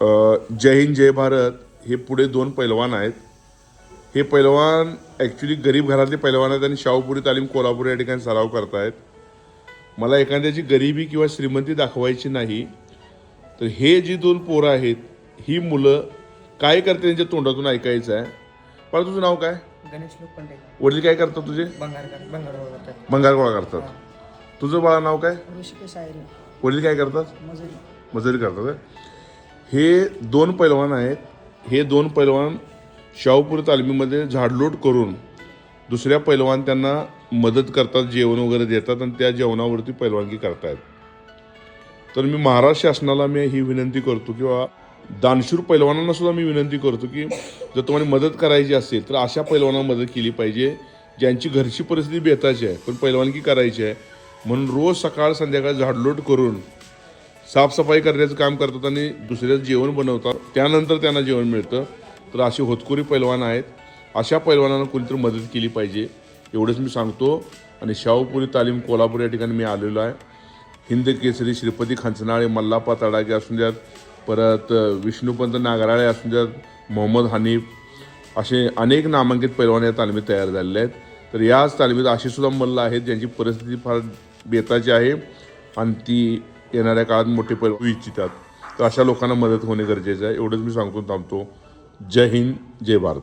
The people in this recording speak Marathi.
जय हिंद जय भारत हे पुढे दोन पैलवान आहेत. हे पैलवान ॲक्च्युली गरीब घरातले पैलवान आहेत आणि शाहूपुरी तालीम कोल्हापूर या ठिकाणी सराव करतायत. मला एखाद्याची गरिबी किंवा श्रीमंती दाखवायची नाही. तर हे जी दोन पोरं आहेत ही मुलं काय करते त्यांच्या तोंडातून ऐकायचं आहे. पण तुझं नाव काय? गणेश लोखंडे. वडील काय करतात तुझे? भंगार गोळा करतात. तुझं बाळा नाव काय? ऋषिकेश आयरे. वडील काय करतात? मजुरी करतात. हे दोन पैलवान आहेत. हे दोन पैलवान शाहूपुरी तालमीमध्ये झाडलोट करून दुसऱ्या पैलवान त्यांना मदत करतात, जेवण वगैरे देतात आणि त्या जेवणावरती पैलवानगी करतायत. तर मी महाराष्ट्र शासनाला ही विनंती करतो किंवा दानशूर पैलवानांना सुद्धा मी विनंती करतो की जर तुम्हाला मदत करायची असेल तर अशा पैलवानांना मदत केली पाहिजे ज्यांची घरची परिस्थिती बेताची आहे पण पैलवानगी करायची आहे. म्हणून रोज सकाळ संध्याकाळ झाडलोट करून साफसफाई करण्याचं काम करतात आणि दुसऱ्याचं जेवण बनवतात, त्यानंतर त्यांना जेवण मिळतं. तर अशी होतकुरी पैलवान आहेत. अशा पैलवानांना कोणीतरी मदत केली पाहिजे एवढंच मी सांगतो. आणि शाहूपुरी तालीम कोल्हापूर या ठिकाणी मी आलेलो आहे. हिंद केसरी श्रीपती खंचनाळे, मल्लाप्पा तडागे असून द्यात, परत विष्णुपंत नागराळे असून द्यात, मोहम्मद हनीफ, असे अनेक नामांकित पैलवान या तालमीत तयार झालेले आहेत. तर याच तालमीत अशी सुद्धा मल्ल आहेत ज्यांची परिस्थिती फार बेताची आहे आणि ती येणाऱ्या काळात मोठे पैलवान होऊ इच्छितात. तर अशा लोकांना मदत होणे गरजेचं आहे. एवढंच मी सांगतो थांबतो. जय हिंद जय भारत.